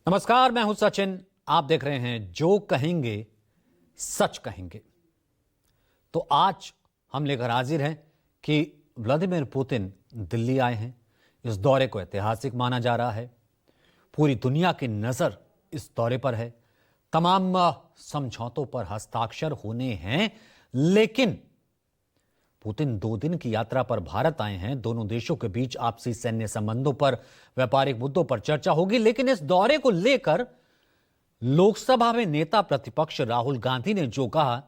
नमस्कार, मैं हूं सचिन। आप देख रहे हैं जो कहेंगे सच कहेंगे। तो आज हम लेकर हाजिर हैं कि व्लादिमीर पुतिन दिल्ली आए हैं। इस दौरे को ऐतिहासिक माना जा रहा है। पूरी दुनिया की नजर इस दौरे पर है। तमाम समझौतों पर हस्ताक्षर होने हैं, लेकिन पुतिन 2 दिन की यात्रा पर भारत आए हैं। दोनों देशों के बीच आपसी सैन्य संबंधों पर, व्यापारिक मुद्दों पर चर्चा होगी। लेकिन इस दौरे को लेकर लोकसभा में नेता प्रतिपक्ष राहुल गांधी ने जो कहा,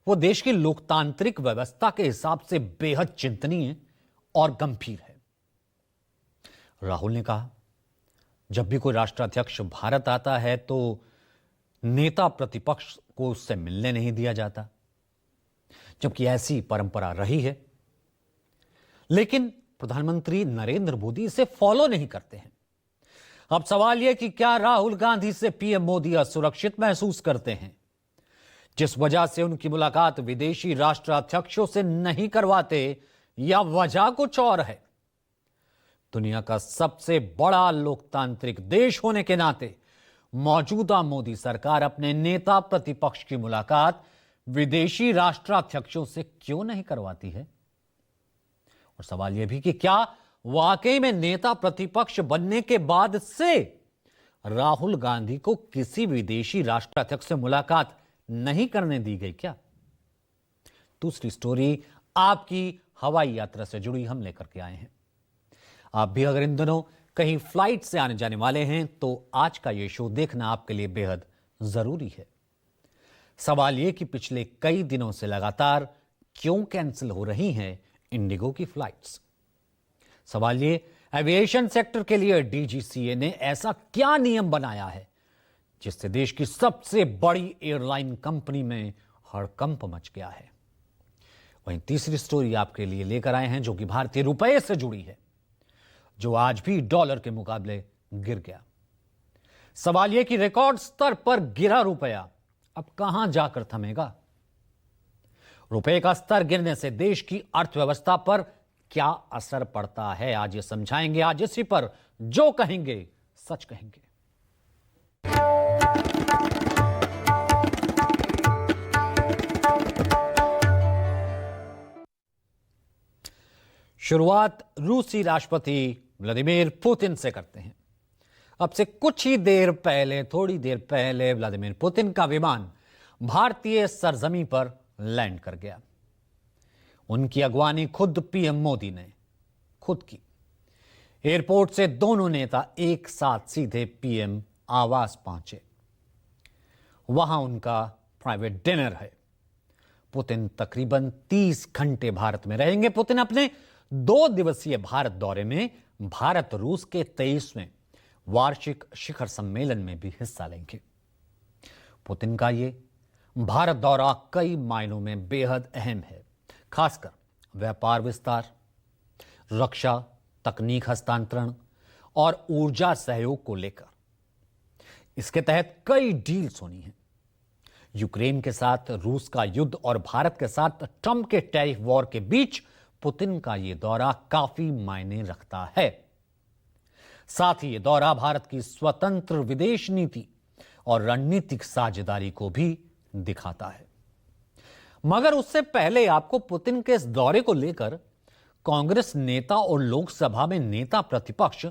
वो देश की लोकतांत्रिक व्यवस्था के हिसाब से बेहद चिंतनीय और गंभीर है। राहुल ने कहा, जब भी कोई राष्ट्राध्यक्ष भारत आता है तो नेता प्रतिपक्ष को उससे मिलने नहीं दिया जाता, जबकि ऐसी परंपरा रही है। लेकिन प्रधानमंत्री नरेंद्र मोदी इसे फॉलो नहीं करते हैं। अब सवाल यह कि क्या राहुल गांधी से पीएम मोदी असुरक्षित महसूस करते हैं, जिस वजह से उनकी मुलाकात विदेशी राष्ट्राध्यक्षों से नहीं करवाते, या वजह कुछ और है? दुनिया का सबसे बड़ा लोकतांत्रिक देश होने के नाते मौजूदा मोदी सरकार अपने नेता प्रतिपक्ष की मुलाकात विदेशी राष्ट्राध्यक्षों से क्यों नहीं करवाती है? और सवाल यह भी कि क्या वाकई में नेता प्रतिपक्ष बनने के बाद से राहुल गांधी को किसी विदेशी राष्ट्राध्यक्ष से मुलाकात नहीं करने दी गई क्या? दूसरी स्टोरी आपकी हवाई यात्रा से जुड़ी हम लेकर के आए हैं। आप भी अगर इन दिनों कहीं फ्लाइट से आने जाने वाले हैं तो आज का यह शो देखना आपके लिए बेहद जरूरी है। सवाल यह कि पिछले कई दिनों से लगातार क्यों कैंसिल हो रही हैं इंडिगो की फ्लाइट्स। सवाल यह, एविएशन सेक्टर के लिए डीजीसीए ने ऐसा क्या नियम बनाया है जिससे देश की सबसे बड़ी एयरलाइन कंपनी में हड़कंप मच गया है। वहीं तीसरी स्टोरी आपके लिए लेकर आए हैं जो कि भारतीय रुपए से जुड़ी है, जो आज भी डॉलर के मुकाबले गिर गया। सवाल यह कि रिकॉर्ड स्तर पर गिरा रुपया अब कहां जाकर थमेगा। रुपए का स्तर गिरने से देश की अर्थव्यवस्था पर क्या असर पड़ता है, आज ये समझाएंगे। आज इसी पर जो कहेंगे सच कहेंगे। शुरुआत रूसी राष्ट्रपति व्लादिमीर पुतिन से करते हैं। अब से कुछ ही देर पहले, थोड़ी देर पहले व्लादिमीर पुतिन का विमान भारतीय सरजमी पर लैंड कर गया। उनकी अगवानी खुद पीएम मोदी ने खुद की। एयरपोर्ट से दोनों नेता एक साथ सीधे पीएम आवास पहुंचे। वहां उनका प्राइवेट डिनर है। पुतिन तकरीबन 30 घंटे भारत में रहेंगे। पुतिन अपने 2 दिवसीय भारत दौरे में भारत रूस के 23वें वार्षिक शिखर सम्मेलन में भी हिस्सा लेंगे। पुतिन का ये भारत दौरा कई मायनों में बेहद अहम है, खासकर व्यापार विस्तार, रक्षा, तकनीक हस्तांतरण और ऊर्जा सहयोग को लेकर। इसके तहत कई डील्स होनी हैं। यूक्रेन के साथ रूस का युद्ध और भारत के साथ ट्रंप के टैरिफ वॉर के बीच पुतिन का यह दौरा काफी मायने रखता है। साथ ही यह दौरा भारत की स्वतंत्र विदेश नीति और रणनीतिक साझेदारी को भी दिखाता है। मगर उससे पहले आपको पुतिन के इस दौरे को लेकर कांग्रेस नेता और लोकसभा में नेता प्रतिपक्ष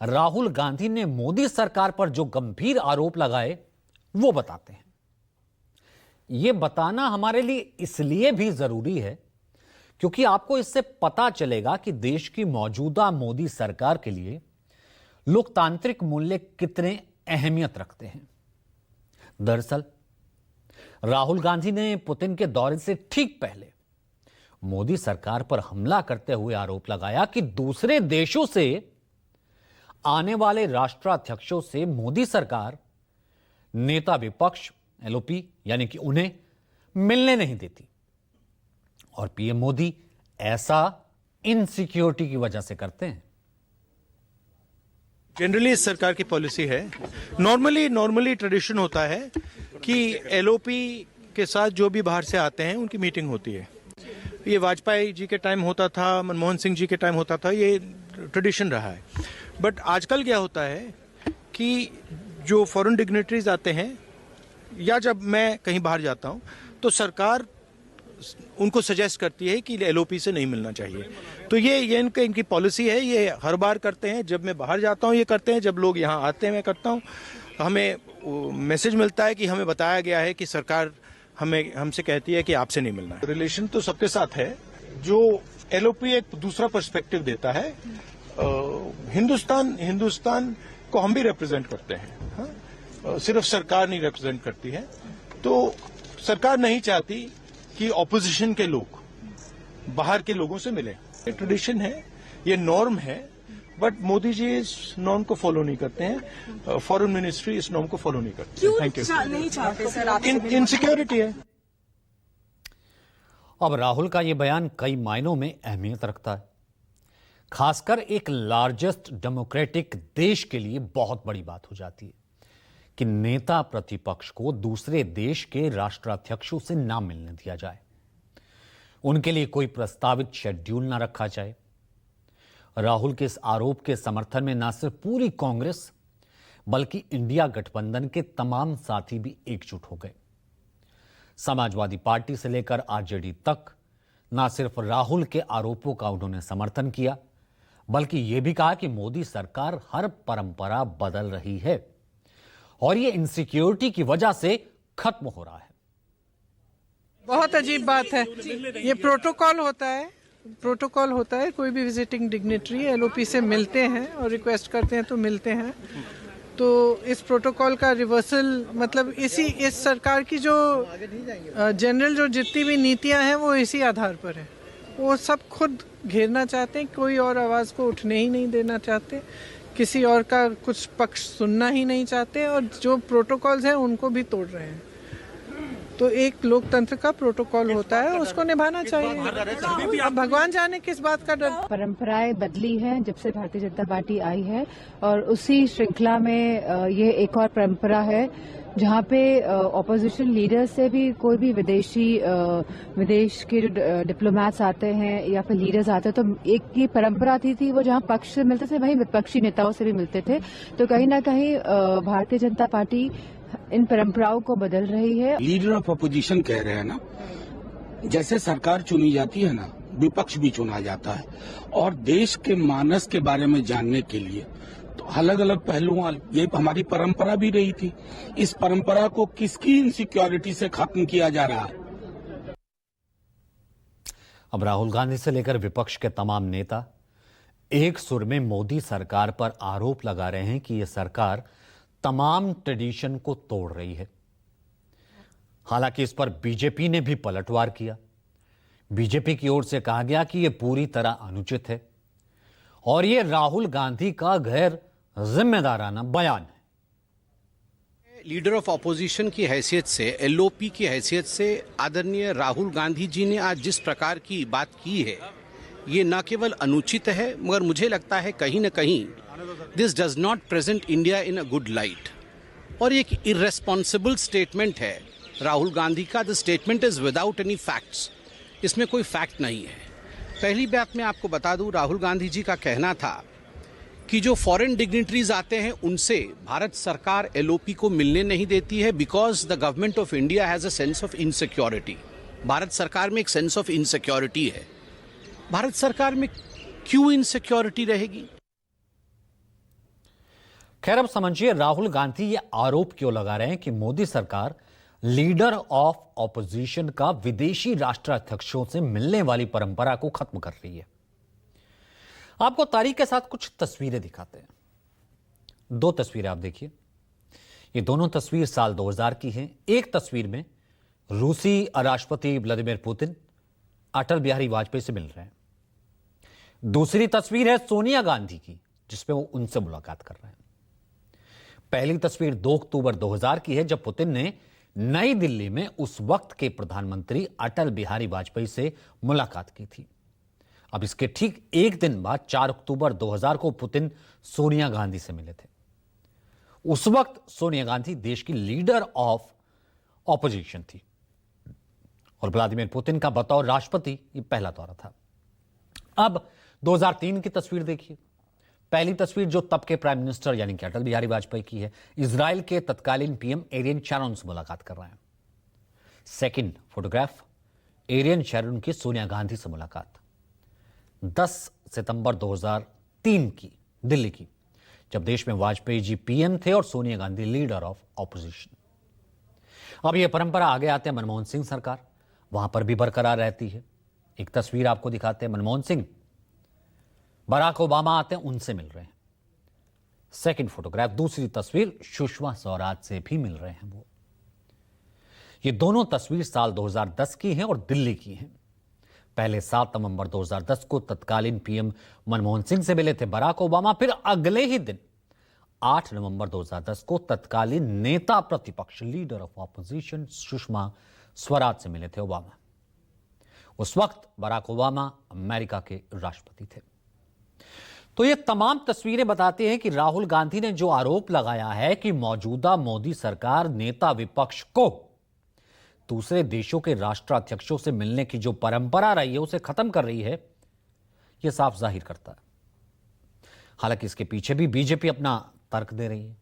राहुल गांधी ने मोदी सरकार पर जो गंभीर आरोप लगाए वो बताते हैं। यह बताना हमारे लिए इसलिए भी जरूरी है क्योंकि आपको इससे पता चलेगा कि देश की मौजूदा मोदी सरकार के लिए लोकतांत्रिक मूल्य कितने अहमियत रखते हैं। दरअसल राहुल गांधी ने पुतिन के दौरे से ठीक पहले मोदी सरकार पर हमला करते हुए आरोप लगाया कि दूसरे देशों से आने वाले राष्ट्राध्यक्षों से मोदी सरकार नेता विपक्ष एलओपी यानी कि उन्हें मिलने नहीं देती, और पीएम मोदी ऐसा इनसिक्योरिटी की वजह से करते हैं। जनरली इस सरकार की पॉलिसी है, नॉर्मली ट्रेडिशन होता है कि एलओपी के साथ जो भी बाहर से आते हैं उनकी मीटिंग होती है। ये वाजपेयी जी के टाइम होता था, मनमोहन सिंह जी के टाइम होता था, ये ट्रेडिशन रहा है। बट आजकल क्या होता है कि जो फॉरेन डिग्नेटरीज आते हैं या जब मैं कहीं बाहर जाता हूं तो सरकार उनको सजेस्ट करती है कि एलओपी से नहीं मिलना चाहिए। तो ये इनकी पॉलिसी है, ये हर बार करते हैं। जब मैं बाहर जाता हूँ ये करते हैं, जब लोग यहाँ आते हैं मैं करता हूँ। हमें मैसेज मिलता है कि हमें बताया गया है कि सरकार हमसे कहती है कि आपसे नहीं मिलना है। रिलेशन तो सबके साथ है। जो एलओपी एक दूसरा पर्सपेक्टिव देता है। हिंदुस्तान को हम भी रिप्रेजेंट करते हैं। हाँ? सिर्फ सरकार नहीं रिप्रेजेंट करती है। तो सरकार नहीं चाहती कि ऑपोजिशन के लोग बाहर के लोगों से मिले। ये ट्रेडिशन है, ये नॉर्म है, बट मोदी जी इस नॉर्म को फॉलो नहीं करते हैं। फॉरेन मिनिस्ट्री इस नॉर्म को फॉलो नहीं करती। Thank you. नहीं चाहते सर आप इनसिक्योरिटी है। अब राहुल का यह बयान कई मायनों में अहमियत रखता है। खासकर एक लार्जेस्ट डेमोक्रेटिक देश के लिए बहुत बड़ी बात हो जाती है कि नेता प्रतिपक्ष को दूसरे देश के राष्ट्राध्यक्षों से ना मिलने दिया जाए, उनके लिए कोई प्रस्तावित शेड्यूल ना रखा जाए। राहुल के इस आरोप के समर्थन में न सिर्फ पूरी कांग्रेस बल्कि इंडिया गठबंधन के तमाम साथी भी एकजुट हो गए। समाजवादी पार्टी से लेकर आरजेडी तक न सिर्फ राहुल के आरोपों का उन्होंने समर्थन किया बल्कि यह भी कहा कि मोदी सरकार हर परंपरा बदल रही है और यह इनसिक्योरिटी की वजह से खत्म हो रहा है। बहुत अजीब बात है। ये प्रोटोकॉल होता है। कोई भी विजिटिंग डिग्नेटरी एलओपी से मिलते हैं और रिक्वेस्ट करते हैं तो मिलते हैं। तो इस प्रोटोकॉल का रिवर्सल मतलब इस सरकार की जो जनरल जो जितनी भी नीतियां हैं वो इसी आधार पर है। वो सब खुद घेरना चाहते हैं, कोई और आवाज को उठने ही नहीं देना चाहते, किसी और का कुछ पक्ष सुनना ही नहीं चाहते और जो प्रोटोकॉल्स हैं उनको भी तोड़ रहे हैं। तो एक लोकतंत्र का प्रोटोकॉल होता है, उसको निभाना चाहिए। अब भगवान जाने किस बात का डर। परंपराएं बदली हैं जब से भारतीय जनता पार्टी आई है और उसी श्रृंखला में ये एक और परंपरा है जहां पे ऑपोजिशन लीडर से भी कोई भी विदेश के जो डिप्लोमेट्स आते हैं या फिर लीडर्स आते हैं तो एक ये परंपरा थी वो जहां पक्ष से मिलते थे वहीं विपक्षी नेताओं से भी मिलते थे। तो कहीं ना कहीं भारतीय जनता पार्टी इन परंपराओं को बदल रही है। लीडर ऑफ अपोजिशन कह रहे हैं ना, जैसे सरकार चुनी जाती है ना, विपक्ष भी चुना जाता है और देश के मानस के बारे में जानने के लिए तो अलग अलग पहलुओं, ये हमारी परंपरा भी रही थी। इस परंपरा को किसकी इनसिक्योरिटी से खत्म किया जा रहा है? अब राहुल गांधी से लेकर विपक्ष के तमाम नेता एक सुर में मोदी सरकार पर आरोप लगा रहे हैं कि यह सरकार तमाम ट्रेडिशन को तोड़ रही है। हालांकि इस पर बीजेपी ने भी पलटवार किया। बीजेपी की ओर से कहा गया कि यह पूरी तरह अनुचित है और यह राहुल गांधी का गैर जिम्मेदाराना बयान है। लीडर ऑफ ऑपोजिशन की हैसियत से, एलओपी की हैसियत से आदरणीय राहुल गांधी जी ने आज जिस प्रकार की बात की है ये न केवल अनुचित है मगर मुझे लगता है कहीं न कहीं this does not present India in a good light और ये एक इररेस्पॉन्सिबल स्टेटमेंट है राहुल गांधी का। The statement is without any facts, इसमें कोई फैक्ट नहीं है। पहली बात मैं आपको बता दूं, राहुल गांधी जी का कहना था कि जो फॉरेन डिग्निटरीज आते हैं उनसे भारत सरकार एलओपी को मिलने नहीं देती है because the government of India has a sense of insecurity. Bharat सरकार में एक सेंस ऑफ इनसिक्योरिटी है। भारत सरकार में क्यों इनसिक्योरिटी रहेगी? खैर, अब समझिए राहुल गांधी ये आरोप क्यों लगा रहे हैं कि मोदी सरकार लीडर ऑफ ऑपोजिशन का विदेशी राष्ट्राध्यक्षों से मिलने वाली परंपरा को खत्म कर रही है। आपको तारीख के साथ कुछ तस्वीरें दिखाते हैं। दो तस्वीरें आप देखिए। ये दोनों तस्वीर साल 2000 की हैं। एक तस्वीर में रूसी राष्ट्रपति व्लादिमीर पुतिन अटल बिहारी वाजपेयी से मिल रहे हैं। दूसरी तस्वीर है सोनिया गांधी की जिसमें वो उनसे मुलाकात कर रहे हैं। पहली तस्वीर 2 अक्टूबर 2000 की है जब पुतिन ने नई दिल्ली में उस वक्त के प्रधानमंत्री अटल बिहारी वाजपेयी से मुलाकात की थी। अब इसके ठीक एक दिन बाद 4 अक्टूबर 2000 को पुतिन सोनिया गांधी से मिले थे। उस वक्त सोनिया गांधी देश की लीडर ऑफ ऑपोजिशन थी और व्लादिमीर पुतिन का बतौर राष्ट्रपति ये पहला दौरा था। अब 2003 की तस्वीर देखिए। पहली तस्वीर जो तब के प्राइम मिनिस्टर यानी कि अटल बिहारी वाजपेयी की है, इजराइल के तत्कालीन पीएम एरियन शैरोन से मुलाकात कर रहे हैं। सेकंड फोटोग्राफ एरियन शैरोन की सोनिया गांधी से मुलाकात 10 सितंबर 2003 की, दिल्ली की, जब देश में वाजपेयी जी पीएम थे और Sonia Gandhi leader of opposition. अब यह परंपरा आगे आते हैं मनमोहन सिंह सरकार, वहां पर भी बरकरार रहती है। एक तस्वीर आपको दिखाते हैं, मनमोहन सिंह, बराक ओबामा आते हैं, उनसे मिल रहे हैं। सेकंड फोटोग्राफ, दूसरी तस्वीर सुषमा स्वराज से भी मिल रहे हैं वो। ये दोनों तस्वीर साल 2010 की हैं और दिल्ली की हैं। पहले 7 नवंबर 2010 को तत्कालीन पीएम मनमोहन सिंह से मिले थे बराक ओबामा, फिर अगले ही दिन 8 नवंबर 2010 को तत्कालीन नेता प्रतिपक्ष leader of opposition Sushma Swaraj से मिले थे ओबामा। उस वक्त बराक ओबामा अमेरिका के राष्ट्रपति थे। तो ये तमाम तस्वीरें बताती हैं कि राहुल गांधी ने जो आरोप लगाया है कि मौजूदा मोदी सरकार नेता विपक्ष को दूसरे देशों के राष्ट्राध्यक्षों से मिलने की जो परंपरा रही है उसे खत्म कर रही है, यह साफ जाहिर करता है। हालांकि इसके पीछे भी बीजेपी अपना तर्क दे रही है।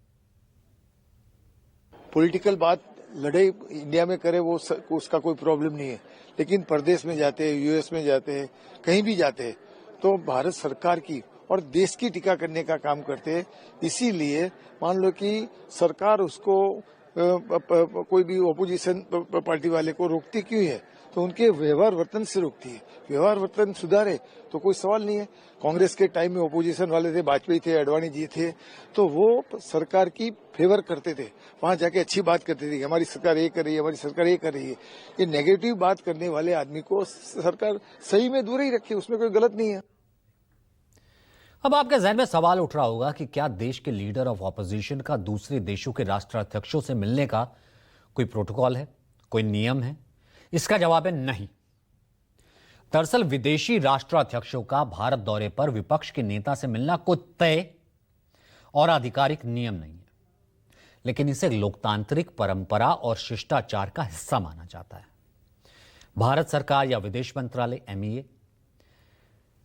पॉलिटिकल बात लड़ाई इंडिया में करे वो उसका कोई प्रॉब्लम नहीं है, लेकिन प्रदेश में जाते हैं, यूएस में जाते हैं, कहीं भी जाते हैं तो भारत सरकार की और देश की टीका करने का काम करते हैं। इसीलिए मान लो कि सरकार उसको कोई भी ओपोजिशन पार्टी वाले को रोकती क्यों है, तो उनके व्यवहार वर्तन से रोकती है। व्यवहार वर्तन सुधारे तो कोई सवाल नहीं है। कांग्रेस के टाइम में ओपोजिशन वाले थे, वाजपेयी थे, अडवाणी जी थे, तो वो सरकार की फेवर करते थे, वहां जाके अच्छी बात करते थे कि हमारी सरकार ये कर रही है, हमारी सरकार ये कर रही है। ये नेगेटिव बात करने वाले आदमी को सरकार सही में दूर ही रखे, उसमें कोई गलत नहीं है। अब आपके जहन में सवाल उठ रहा होगा कि क्या देश के लीडर ऑफ ऑपोजिशन का दूसरे देशों के राष्ट्राध्यक्षों से मिलने का कोई प्रोटोकॉल है, कोई नियम है? इसका जवाब है नहीं। दरअसल विदेशी राष्ट्राध्यक्षों का भारत दौरे पर विपक्ष के नेता से मिलना कोई तय और आधिकारिक नियम नहीं है, लेकिन इसे लोकतांत्रिक परंपरा और शिष्टाचार का हिस्सा माना जाता है। भारत सरकार या विदेश मंत्रालय MEA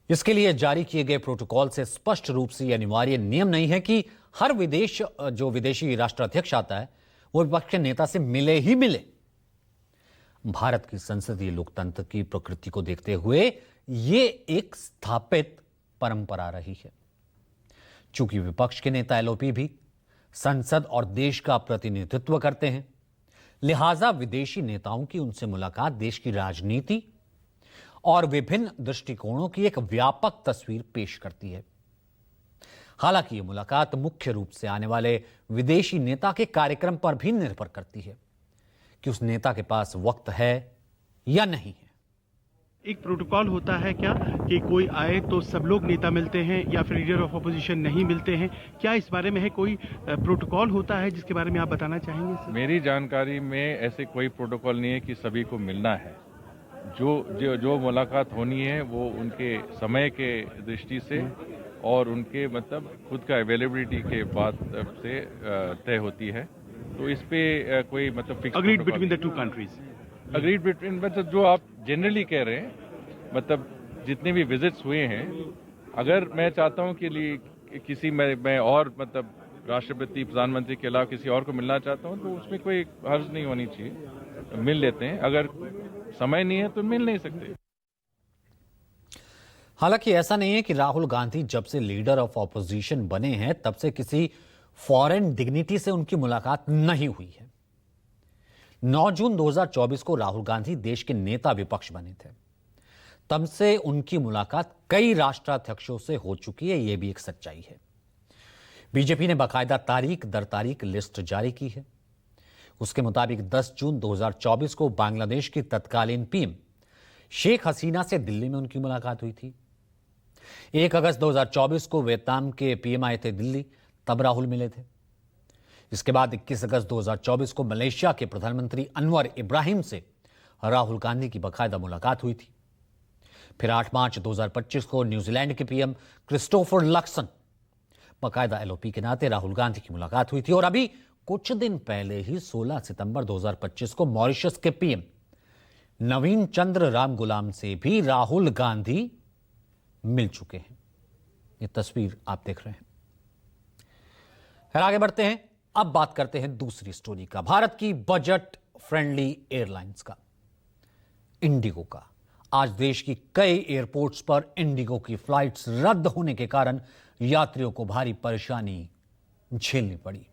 इसके लिए जारी किए गए प्रोटोकॉल से स्पष्ट रूप से यह अनिवार्य नियम नहीं है कि हर विदेशी राष्ट्राध्यक्ष आता है वो विपक्ष के नेता से मिले ही मिले। भारत की संसदीय लोकतंत्र की प्रकृति को देखते हुए ये एक स्थापित परंपरा रही है। चूंकि विपक्ष के नेता LOP भी संसद और देश का प्रतिनिधित्व करते हैं, लिहाजा विदेशी नेताओं की उनसे मुलाकात देश की राजनीति और विभिन्न दृष्टिकोणों की एक व्यापक तस्वीर पेश करती है। हालांकि यह मुलाकात मुख्य रूप से आने वाले विदेशी नेता के कार्यक्रम पर भी निर्भर करती है कि उस नेता के पास वक्त है या नहीं है। एक प्रोटोकॉल होता है क्या कि कोई आए तो सब लोग नेता मिलते हैं या फिर लीडर ऑफ ऑपोजिशन नहीं मिलते हैं? क्या इस बारे में है कोई प्रोटोकॉल होता है जिसके बारे में आप बताना चाहेंगे? मेरी जानकारी में ऐसे कोई प्रोटोकॉल नहीं है कि सभी को मिलना है। जो मुलाकात होनी है वो उनके समय के दृष्टि से और उनके मतलब खुद का अवेलेबिलिटी के बाद से तय होती है। तो इस पे कोई मतलब fix agreed between the two countries, agreed between, मतलब जो आप जनरली कह रहे हैं, मतलब जितने भी विजिट्स हुए हैं, अगर मैं चाहता हूं कि किसी मैं और मतलब राष्ट्रपति प्रधानमंत्री के अलावा किसी और को मिलना चाहता हूं तो उसमें कोई हर्ज नहीं होनी चाहिए, मिल लेते हैं। अगर समय नहीं है तो मिल नहीं सकते। हालांकि ऐसा नहीं है कि राहुल गांधी जब से लीडर ऑफ ऑपोजिशन बने हैं तब से किसी फॉरेन डिग्निटी से उनकी मुलाकात नहीं हुई है। 9 जून 2024 को राहुल गांधी देश के नेता विपक्ष बने थे, तब से उनकी मुलाकात कई राष्ट्राध्यक्षों से हो चुकी है, यह भी एक सच्चाई है। बीजेपी ने बाकायदा तारीख दर तारीख लिस्ट जारी की है। उसके मुताबिक 10 जून 2024 को बांग्लादेश की तत्कालीन पीएम शेख हसीना से दिल्ली में उनकी मुलाकात हुई थी। 1 अगस्त 2024 को वियतनाम के पीएम आए थे दिल्ली, तब राहुल मिले थे। इसके बाद 21 अगस्त 2024 को मलेशिया के प्रधानमंत्री अनवर इब्राहिम से राहुल गांधी की बाकायदा मुलाकात हुई थी। फिर 8 मार्च 2025 को न्यूजीलैंड के पीएम क्रिस्टोफर लक्सन बाकायदा LOP के नाते राहुल गांधी की मुलाकात हुई थी। और अभी कुछ दिन पहले ही 16 सितंबर 2025 को मॉरिशस के पीएम नवीन चंद्र राम गुलाम से भी राहुल गांधी मिल चुके हैं। ये तस्वीर आप देख रहे हैं। फिर आगे बढ़ते हैं, अब बात करते हैं दूसरी स्टोरी का, भारत की बजट फ्रेंडली एयरलाइंस का, इंडिगो का। आज देश की कई एयरपोर्ट्स पर इंडिगो की फ्लाइट्स रद्द होने के कारण यात्रियों को भारी परेशानी झेलनी पड़ी।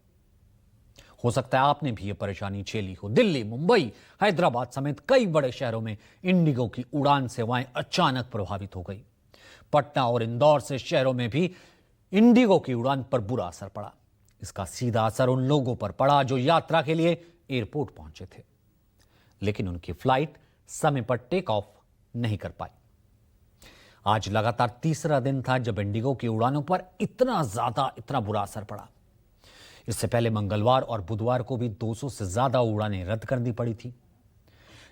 हो सकता है आपने भी यह परेशानी झेली हो। दिल्ली, मुंबई, हैदराबाद समेत कई बड़े शहरों में इंडिगो की उड़ान सेवाएं अचानक प्रभावित हो गई। पटना और इंदौर से शहरों में भी इंडिगो की उड़ान पर बुरा असर पड़ा। इसका सीधा असर उन लोगों पर पड़ा जो यात्रा के लिए एयरपोर्ट पहुंचे थे, लेकिन उनकी फ्लाइट समय पर टेक ऑफ नहीं कर पाई। आज लगातार तीसरा दिन था जब इंडिगो की उड़ानों पर इतना बुरा असर पड़ा। इससे पहले मंगलवार और बुधवार को भी 200 से ज्यादा उड़ानें रद्द करनी पड़ी थी,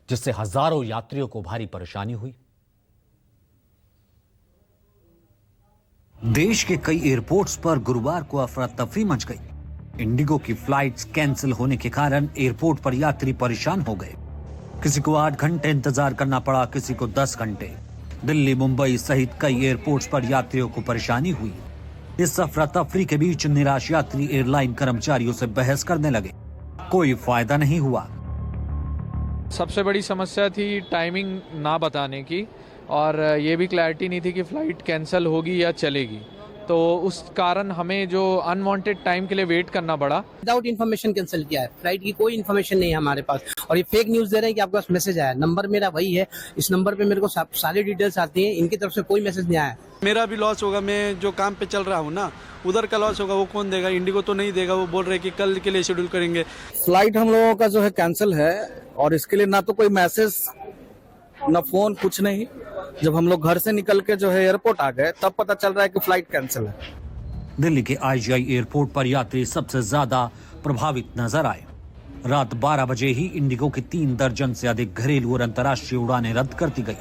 जिससे हजारों यात्रियों को भारी परेशानी हुई। देश के कई एयरपोर्ट्स पर गुरुवार को अफरा तफरी मच गई। इंडिगो की फ्लाइट्स कैंसिल होने के कारण एयरपोर्ट पर यात्री परेशान हो गए। किसी को 8 घंटे इंतजार करना पड़ा, किसी को 10 घंटे। दिल्ली, मुंबई सहित कई एयरपोर्ट्स पर यात्रियों को परेशानी हुई। इस अफरा तफरी के बीच निराश यात्री एयरलाइन कर्मचारियों से बहस करने लगे। कोई फायदा नहीं हुआ। सबसे बड़ी समस्या थी टाइमिंग ना बताने की, और ये भी क्लैरिटी नहीं थी कि फ़्लाइट कैंसिल होगी या चलेगी। तो उस कारण हमें जो अनवांटेड टाइम के लिए वेट करना पड़ा। विदाउट इन्फॉर्मेशन कैंसिल किया है, फ्लाइट की कोई इन्फॉर्मेशन नहीं है हमारे पास, और ये फेक न्यूज़ दे रहे हैं कि आपके पास मैसेज आया। नंबर मेरा वही है, इस नंबर पे मेरे को सारी डिटेल्स आती हैं, इनकी तरफ से कोई मैसेज नहीं आया। मेरा भी लॉस होगा, मैं जो काम पे चल रहा हूँ ना, उधर का लॉस होगा, वो कौन देगा? इंडिगो तो नहीं देगा। वो बोल रहे कि कल के लिए शेड्यूल करेंगे। फ्लाइट हम लोगों का जो है कैंसिल है, और इसके लिए ना तो कोई मैसेज, ना फोन, कुछ नहीं। जब हम लोग घर से निकल के जो है एयरपोर्ट आ गए, तब पता चल रहा है कि फ्लाइट कैंसिल है। दिल्ली के IGI एयरपोर्ट पर यात्री सबसे ज्यादा प्रभावित नजर आए। रात 12 बजे ही इंडिगो की 3 दर्जन से अधिक घरेलू और अंतर्राष्ट्रीय उड़ानें रद्द कर दी गई।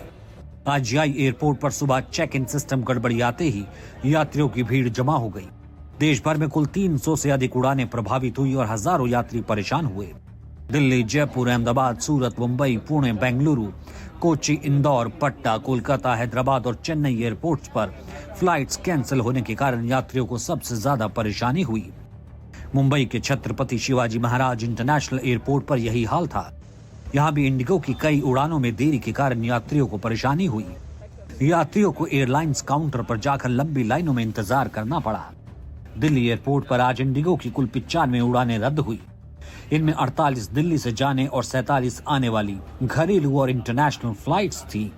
IGI एयरपोर्ट पर सुबह चेक इन सिस्टम गड़बड़ाते ही यात्रियों की भीड़ जमा हो गई। देश भर में कुल 300 से अधिक उड़ानें प्रभावित हुई और हजारों यात्री परेशान हुए। दिल्ली, जयपुर, अहमदाबाद, सूरत, मुंबई, पुणे, बेंगलुरु, कोच्चि, इंदौर, पटना, कोलकाता, हैदराबाद और चेन्नई एयरपोर्ट्स पर फ्लाइट्स कैंसिल होने के कारण यात्रियों को सबसे ज्यादा परेशानी हुई। मुंबई के छत्रपति शिवाजी महाराज इंटरनेशनल एयरपोर्ट पर यही हाल था। यहां भी इंडिगो की कई उड़ानों में देरी के कारण यात्रियों को परेशानी हुई। यात्रियों को एयरलाइंस काउंटर पर जाकर लंबी लाइनों में इंतजार करना पड़ा। दिल्ली एयरपोर्ट पर आज इंडिगो की कुल 95 उड़ानें रद्द हुई। इनमें 48 दिल्ली से जाने और 47 आने वाली घरेलू और इंटरनेशनल फ्लाइट्स थी।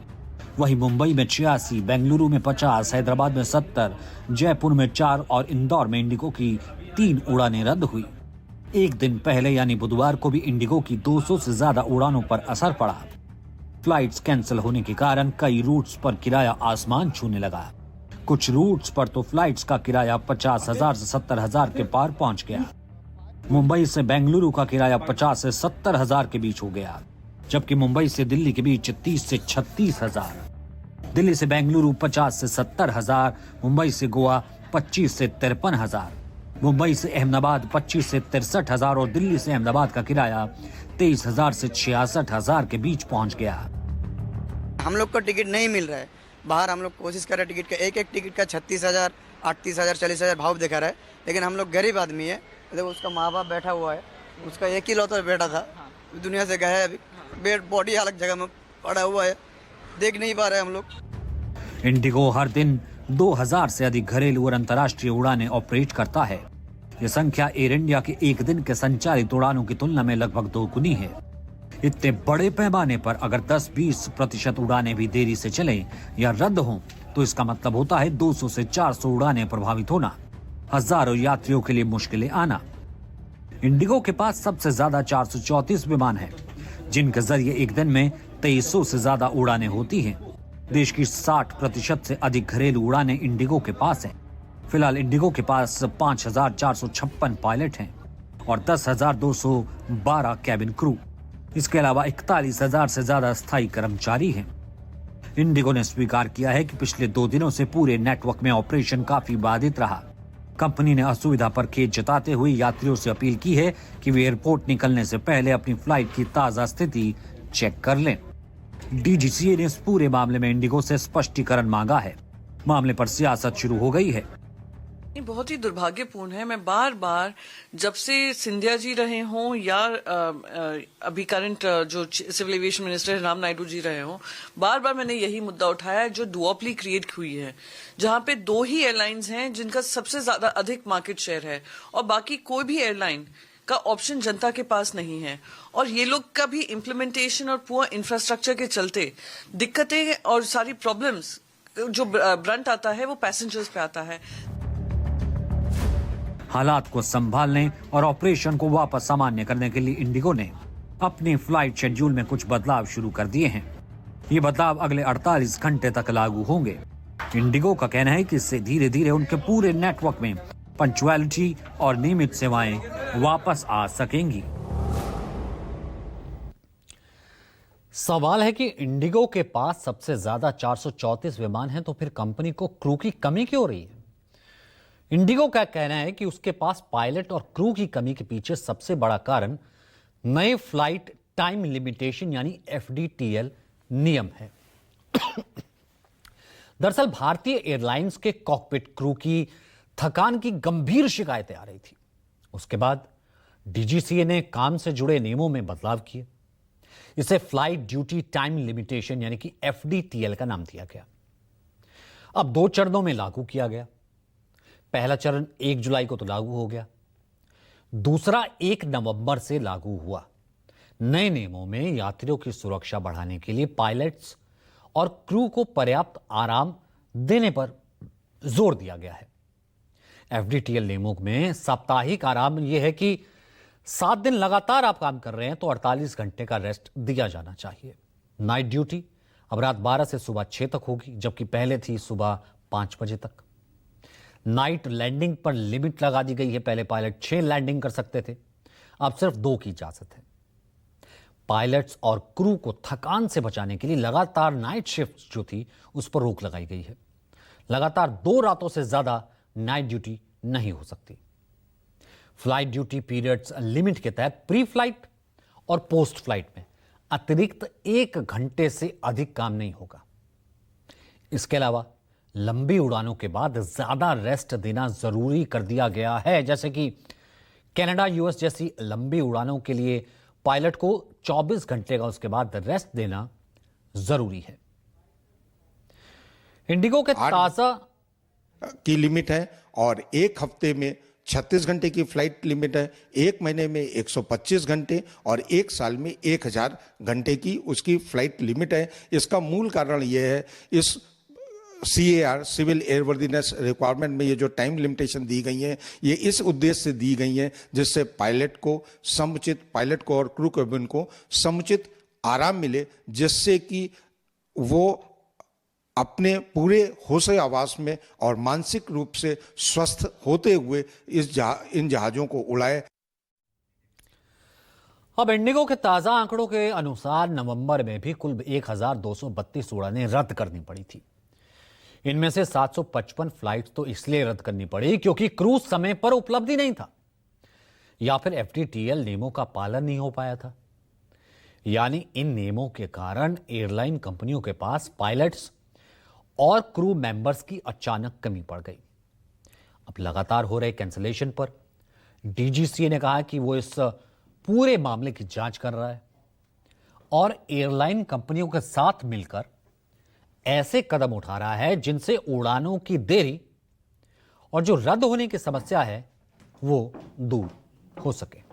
वहीं मुंबई में 86, बेंगलुरु में 50, हैदराबाद में 70, जयपुर में 4 और इंदौर में इंडिगो की 3 उड़ानें रद्द हुई। एक दिन पहले यानी बुधवार को भी इंडिगो की 200 से ज्यादा उड़ानों पर असर पड़ा। फ्लाइट्स कैंसिल होने के कारण कई रूट्स पर किराया आसमान छूने लगा। कुछ रूट्स पर तो फ्लाइट्स का किराया 50,000 से 70,000 के पार पहुंच गया। मुंबई से बेंगलुरु का किराया 50 से 70,000 के बीच हो गया, जबकि मुंबई से दिल्ली के बीच 30 से 36,000। दिल्ली से बेंगलुरु 50 से 70,000, मुंबई से गोवा 25 से 53,000, मुंबई से अहमदाबाद 25 से 63,000 और दिल्ली से अहमदाबाद का किराया 23,000 से 66,000 के बीच पहुंच गया। हम लोग को टिकट नहीं मिल रहा है। बाहर हम लोग कोशिश कर रहे हैं टिकट का, एक टिकट का 36,000, 38,000, 40,000 भाव दिखा रहा है, लेकिन हम लोग गरीब आदमी है। देखो उसका माँ बाप बैठा हुआ है, उसका एक ही लौता बेटा था, दुनिया से गया है, अभी बेड बॉडी अलग जगह में पड़ा हुआ है, देख नहीं पा रहे हम लोग। इंडिगो हर दिन 2000 से अधिक घरेलू और अंतर्राष्ट्रीय उड़ानें ऑपरेट करता है। यह संख्या एयर इंडिया के एक दिन के संचालित उड़ानों की तुलना में लगभग 2 गुनी है। इतने बड़े पैमाने पर अगर 10-20% उड़ानें भी देरी से चलें या रद्द हों, तो इसका मतलब होता है 200 से 400 उड़ानें प्रभावित होना, हजारों यात्रियों के लिए मुश्किलें आना। इंडिगो के पास सबसे ज्यादा 434 विमान हैं, जिनके जरिए एक दिन में 2300 से ज्यादा उड़ानें होती हैं। देश की 60% से अधिक घरेलू उड़ानें इंडिगो के पास हैं। फिलहाल इंडिगो के पास 5,456 पायलट हैं और 10,212 कैबिन क्रू। इसके अलावा 41,000 से ज्यादा स्थायी कर्मचारी हैं। इंडिगो ने स्वीकार किया है कि पिछले 2 दिनों से पूरे नेटवर्क में ऑपरेशन काफी बाधित रहा। कंपनी ने असुविधा पर खेद जताते हुए यात्रियों से अपील की है कि वे एयरपोर्ट निकलने से पहले अपनी फ्लाइट की ताजा स्थिति चेक कर लें। DGCA ने इस पूरे मामले में इंडिगो से स्पष्टीकरण मांगा है। मामले पर सियासत शुरू हो गई है। ये बहुत ही दुर्भाग्यपूर्ण है। मैं बार बार जब से सिंधिया जी रहे हों या अभी करंट जो civil aviation minister Ram Naidu ji रहे हों, बार बार मैंने यही मुद्दा उठाया है जो डुओपली क्रिएट हुई है, जहां पे 2 ही एयरलाइंस हैं जिनका सबसे ज्यादा अधिक मार्केट शेयर है और बाकी कोई भी एयरलाइन का ऑप्शन जनता के पास नहीं है। और ये लोग का भी इम्प्लीमेंटेशन और पुअर इंफ्रास्ट्रक्चर के चलते दिक्कतें और सारी प्रॉब्लम्स जो ब्रंट आता है वो पैसेंजर्स पे आता है। हालात को संभालने और ऑपरेशन को वापस सामान्य करने के लिए इंडिगो ने अपनी फ्लाइट शेड्यूल में कुछ बदलाव शुरू कर दिए हैं। ये बदलाव अगले 48 घंटे तक लागू होंगे। इंडिगो का कहना है कि इससे धीरे धीरे उनके पूरे नेटवर्क में पंक्चुअलिटी और नियमित सेवाएं वापस आ सकेंगी। सवाल है कि इंडिगो के पास सबसे ज्यादा 434 विमान हैं, तो फिर कंपनी को क्रू की कमी क्यों हो रही है? इंडिगो का कहना है कि उसके पास पायलट और क्रू की कमी के पीछे सबसे बड़ा कारण नए फ्लाइट टाइम लिमिटेशन यानी FDTL नियम है। दरअसल भारतीय एयरलाइंस के कॉकपिट क्रू की थकान की गंभीर शिकायतें आ रही थी। उसके बाद DGCA ने काम से जुड़े नियमों में बदलाव किए। इसे फ्लाइट ड्यूटी टाइम लिमिटेशन यानी कि FDTL का नाम दिया गया। अब 2 चरणों में लागू किया गया। पहला चरण 1 जुलाई को तो लागू हो गया, दूसरा 1 नवंबर से लागू हुआ। नए नियमों में यात्रियों की सुरक्षा बढ़ाने के लिए पायलट्स और क्रू को पर्याप्त आराम देने पर जोर दिया गया है। FDTL नियमों में साप्ताहिक आराम यह है कि 7 दिन लगातार आप काम कर रहे हैं तो 48 घंटे का रेस्ट दिया जाना चाहिए। नाइट ड्यूटी अब रात 12 से सुबह 6 तक होगी, जबकि पहले थी सुबह 5 बजे तक। नाइट लैंडिंग पर लिमिट लगा दी गई है। पहले पायलट 6 लैंडिंग कर सकते थे, अब सिर्फ 2 की इजाजत है। पायलट्स और क्रू को थकान से बचाने के लिए लगातार नाइट शिफ्ट जो थी उस पर रोक लगाई गई है। लगातार 2 रातों से ज्यादा नाइट ड्यूटी नहीं हो सकती। फ्लाइट ड्यूटी पीरियड्स लिमिट के तहत प्री फ्लाइट और पोस्ट फ्लाइट में अतिरिक्त 1 घंटे से अधिक काम नहीं होगा। इसके अलावा लंबी उड़ानों के बाद ज्यादा रेस्ट देना जरूरी कर दिया गया है, जैसे कि कनाडा US जैसी लंबी उड़ानों के लिए पायलट को 24 घंटे का उसके बाद रेस्ट देना जरूरी है। इंडिगो के ताजा की लिमिट है और 1 हफ्ते में 36 घंटे की फ्लाइट लिमिट है, 1 महीने में 125 घंटे और 1 साल में 1000 घंटे की उसकी फ्लाइट लिमिट है। इसका मूल कारण यह है, इस CAR सिविल एयरवर्दीनेस रिक्वायरमेंट में ये जो टाइम लिमिटेशन दी गई है, ये इस उद्देश्य से दी गई है जिससे पायलट को और क्रू कैबिन को समुचित आराम मिले, जिससे कि वो अपने पूरे होशे आवास में और मानसिक रूप से स्वस्थ होते हुए इन जहाजों को उड़ाए। अब इंडिगो के ताजा आंकड़ों के अनुसार नवंबर में भी कुल 1232 उड़ानें रद्द करनी पड़ी थी। इनमें से 755 फ्लाइट तो इसलिए रद्द करनी पड़ी क्योंकि क्रूज समय पर उपलब्ध ही नहीं था या फिर FDTL नियमों का पालन नहीं हो पाया था। यानी इन नियमों के कारण एयरलाइन कंपनियों के पास पायलट्स और क्रू मेंबर्स की अचानक कमी पड़ गई। अब लगातार हो रहे कैंसिलेशन पर DGCA ने कहा कि वो इस पूरे मामले की जांच कर रहा है और एयरलाइन कंपनियों के साथ मिलकर ऐसे कदम उठा रहा है जिनसे उड़ानों की देरी और जो रद्द होने की समस्या है वो दूर हो सके।